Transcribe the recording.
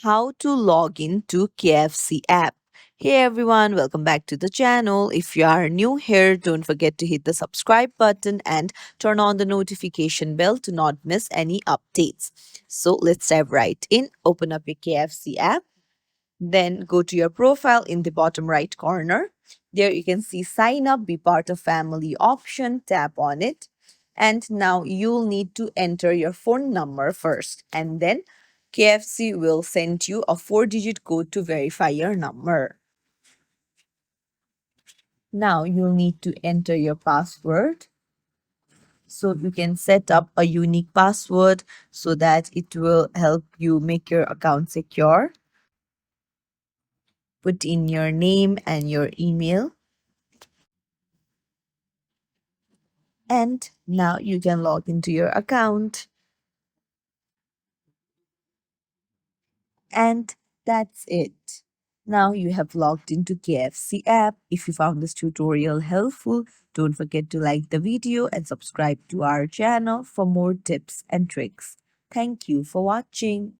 How to log in to KFC app. Hey everyone, welcome back to the channel. If you are new here, don't forget to hit the subscribe button and turn on the notification bell to not miss any updates. So let's dive right in. Open up your KFC app, then go to your profile in the bottom right corner. There you can see sign up, be part of family option, tap on it. And now you'll need to enter your phone number first, and then KFC will send you a 4-digit code to verify your number. Now you'll need to enter your password. So you can set up a unique password so that it will help you make your account secure. Put in your name and your email. And now you can log into your account. And that's it. Now you have logged into KFC app. If you found this tutorial helpful, don't forget to like the video and subscribe to our channel for more tips and tricks. Thank you for watching.